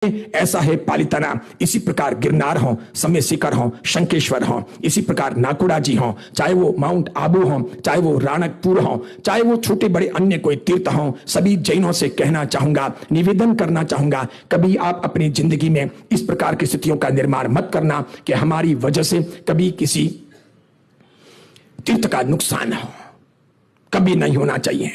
ऐसा है पालिताना। इसी प्रकार गिरनार हो, समय शिखर हो, शंखेश्वर हो, इसी प्रकार नाकुड़ा जी हो, चाहे वो माउंट आबू हो, चाहे वो राणकपुर हो, चाहे वो छोटे बड़े अन्य कोई तीर्थ हो, सभी जैनों से कहना चाहूंगा, निवेदन करना चाहूंगा, कभी आप अपनी जिंदगी में इस प्रकार की स्थितियों का निर्माण मत करना कि हमारी वजह से कभी किसी तीर्थ का नुकसान हो। कभी नहीं होना चाहिए।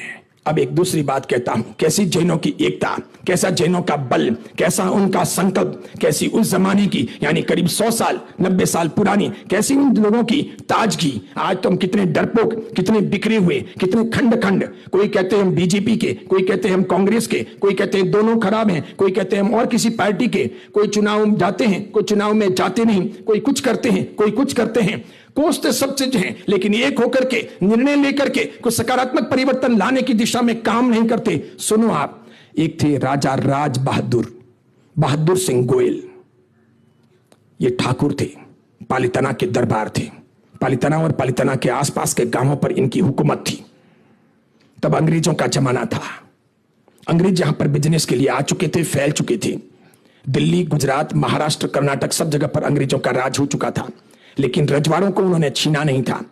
अब एक दूसरी बात कहता हूं, कैसी जैनों की एकता, कैसा जैनों का बल, कैसा उनका संकल्प, कैसी उस जमाने की यानी करीब 100 साल 90 साल पुरानी कैसी उन लोगों की ताजगी। आज तो हम कितने डरपोक, कितने बिखरे हुए, कितने खंड खंड, कोई कहते हैं हम बीजेपी के, कोई कहते हैं हम कांग्रेस के, कोई कहते हैं दोनों खराब हैं, कोई कहते हैं हम और किसी पार्टी के, कोई चुनाव जाते हैं, कोई चुनाव में जाते नहीं, कोई कुछ करते हैं, कोई कुछ करते हैं। कोसते सब चीज हैं, लेकिन एक होकर के निर्णय लेकर के कुछ सकारात्मक परिवर्तन लाने की दिशा में काम नहीं करते। सुनो आप, एक थे राजा राज बहादुर सिंह गोयल। ये ठाकुर थे, पालिताना के दरबार थे, पालिताना और पालिताना के आसपास के गांवों पर इनकी हुकूमत थी। तब अंग्रेजों का जमाना था। अंग्रेज यहां पर बिजनेस के लिए आ चुके थे, फैल चुके थे। दिल्ली, गुजरात, महाराष्ट्र, कर्नाटक सब जगह पर अंग्रेजों का राज हो चुका था, लेकिन रजवाड़ों को उन्होंने छीना नहीं था।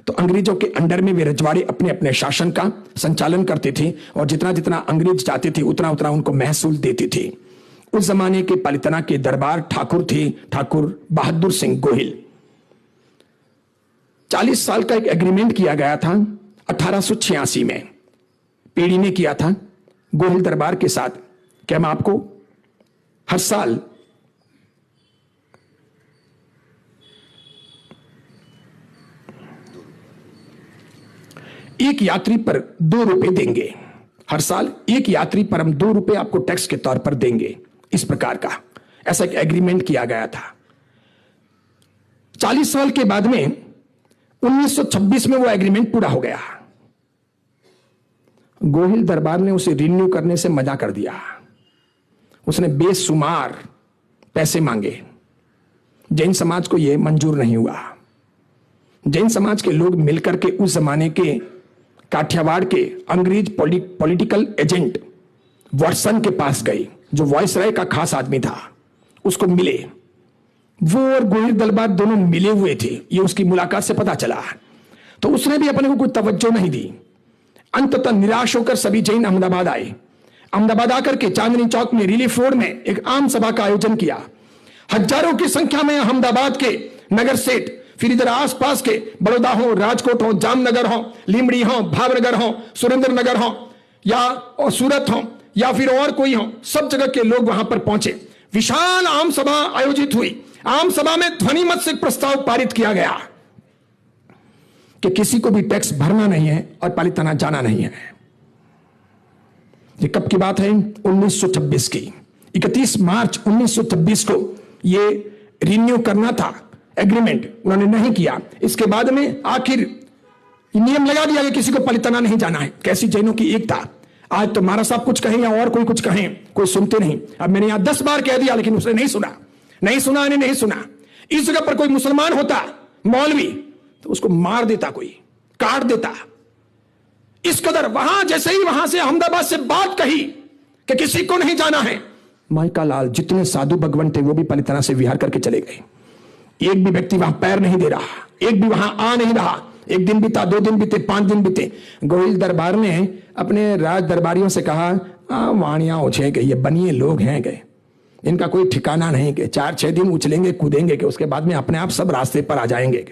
तो अंग्रेजों के अंडर में वे रजवाड़े अपने अपने शासन का संचालन करते थे और जितना जितना अंग्रेज जाते थे उतना उतना उनको महसूल देते थे। उस जमाने के पालिताना के दरबार ठाकुर थे, ठाकुर बहादुर सिंह गोहिल। 40 साल का एक एग्रीमेंट किया गया था 1886 में, पीढ़ी ने किया था गोहिल दरबार के साथ कि हम आपको हर साल एक यात्री पर 2 रुपए देंगे। हर साल एक यात्री पर हम 2 रुपए आपको टैक्स के तौर पर देंगे। इस प्रकार का ऐसा एक एग्रीमेंट किया गया था। 40 साल के बाद में 1926 में वो एग्रीमेंट पूरा हो गया। गोहिल दरबार ने उसे रिन्यू करने से मना कर दिया। उसने बेशुमार पैसे मांगे। जैन समाज को यह मंजूर नहीं हुआ। जैन समाज के लोग मिलकर के उस जमाने के काठियावाड़ के अंग्रेज पॉलिटिकल एजेंट वाटसन के पास गए, जो वायसराय का खास आदमी था, उसको मिले। वो और गोहिल दरबार दोनों मिले हुए थे, ये उसकी मुलाकात से पता चला। तो उसने भी अपने को कोई तवज्जो नहीं दी। अंततः निराश होकर सभी जैन अहमदाबाद आए। अहमदाबाद आकर के चांदनी चौक में रिलीफ रोड में एक आम सभा का आयोजन किया। हजारों की संख्या में अहमदाबाद के नगर सेठ, फिर इधर आसपास के बड़ौदा हो, राजकोट हो, जामनगर हो, लीमड़ी हो, भावनगर हो, सुरेंद्र नगर हो या और सूरत हो या फिर और कोई हो, सब जगह के लोग वहां पर पहुंचे। विशाल आम सभा आयोजित हुई। आम सभा में ध्वनि मत से प्रस्ताव पारित किया गया कि किसी को भी टैक्स भरना नहीं है और पालिताना जाना नहीं है। ये कब की बात है? 1926 की। 31 मार्च 1926 को ये रिन्यू करना था एग्रीमेंट, उन्होंने नहीं किया। इसके बाद में आखिर नियम लगा दिया कि किसी को पालिताना नहीं जाना है। कैसी जैनों की एकता! आज तो महाराज साहब कुछ कहें या और कोई कुछ कहें, कोई सुनते नहीं। अब मैंने यहां 10 बार कह दिया, लेकिन उसने नहीं सुना, नहीं सुना। इस जगह पर कोई मुसलमान होता मौलवी तो उसको मार देता, कोई काट देता। इस कदर वहां जैसे ही वहां से अहमदाबाद से बात कही कि किसी को नहीं जाना है, माइका लाल जितने साधु भगवान थे वो भी पालिताना से विहार करके चले गए। एक भी व्यक्ति वहां पैर नहीं दे रहा, एक भी वहां आ नहीं रहा। 1 दिन बीता, 2 दिन बीते, 5 दिन बीते। गोहिल दरबार ने अपने राज दरबारियों से कहा, वाणिया उछे गए, ये बनिए लोग हैं गए, इनका कोई ठिकाना नहीं कि 4-6 दिन उछलेंगे कूदेंगे कि उसके बाद में अपने आप सब रास्ते पर आ जाएंगे।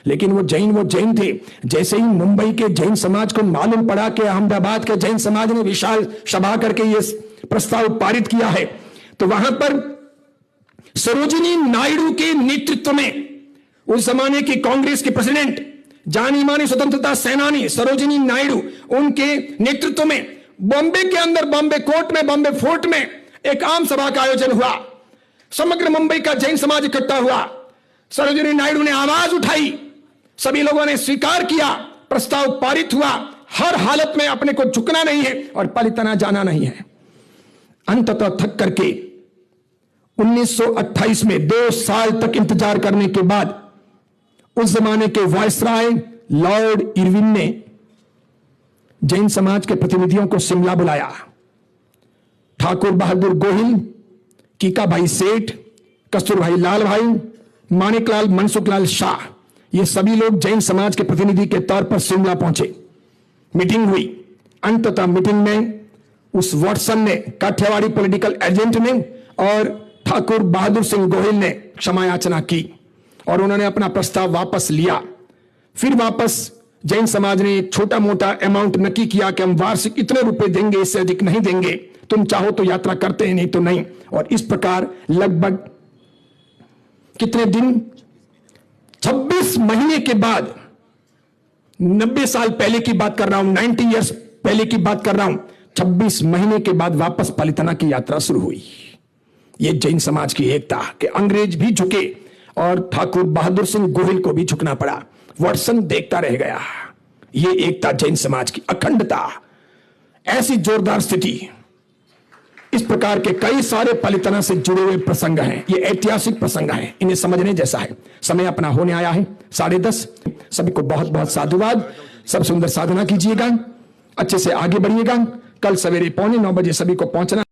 लेकिन वो जैन थे। जैसे ही मुंबई के जैन समाज को मालूम पड़ा कि अहमदाबाद के जैन समाज ने विशाल सभा करके ये प्रस्ताव पारित किया है, तो वहां पर सरोजिनी नायडू के नेतृत्व में उस जमाने की कांग्रेस के प्रेसिडेंट, जानी मानी स्वतंत्रता सेनानी सरोजिनी नायडू, उनके नेतृत्व में बॉम्बे के अंदर बॉम्बे कोर्ट में, बॉम्बे फोर्ट में एक आम सभा का आयोजन हुआ। समग्र मुंबई का जैन समाज इकट्ठा हुआ। सरोजिनी नायडू ने आवाज उठाई, सभी लोगों ने स्वीकार किया, प्रस्ताव पारित हुआ। हर हालत में अपने को झुकना नहीं है और पालिताना जाना नहीं है। अंततः थक करके 1928 में 2 साल तक इंतजार करने के बाद उस जमाने के वायसराय लॉर्ड इरविन ने जैन समाज के प्रतिनिधियों को शिमला बुलाया। ठाकुर बहादुर गोहिल कीका भाई सेठ, कस्तूरभाई लाल भाई, माणिकलाल मनसुखलाल शाह, ये सभी लोग जैन समाज के प्रतिनिधि के तौर पर शिमला पहुंचे। मीटिंग हुई। अंततः मीटिंग में उस वॉटसन ने, काठियावाड़ी पॉलिटिकल एजेंट ने और ठाकुर बहादुर सिंह गोहिल ने क्षमा याचना की और उन्होंने अपना प्रस्ताव वापस लिया। फिर वापस जैन समाज ने एक छोटा मोटा अमाउंट नक्की किया कि हम वार्षिक इतने रुपए देंगे, इससे अधिक नहीं देंगे, तुम चाहो तो यात्रा करते हैं, नहीं तो नहीं। और इस प्रकार लगभग कितने दिन, 26 महीने के बाद, 90 साल पहले की बात कर रहा हूं, 90 इयर्स पहले की बात कर रहा हूं, 26 महीने के बाद वापस पलितना की यात्रा शुरू हुई। यह जैन समाज की एकता कि अंग्रेज भी झुके और ठाकुर बहादुर सिंह गोहिल को भी झुकना पड़ा। वॉटसन देखता रह गया। यह एकता जैन समाज की अखंडता, ऐसी जोरदार स्थिति। इस प्रकार के कई सारे पलितना से जुड़े हुए प्रसंग हैं। ये ऐतिहासिक प्रसंग हैं, इन्हें समझने जैसा है। समय अपना होने आया है 10:30। सभी को बहुत बहुत साधुवाद। सब सुंदर साधना कीजिएगा, अच्छे से आगे बढ़िएगा। कल सवेरे 8:45 सभी को पहुंचना।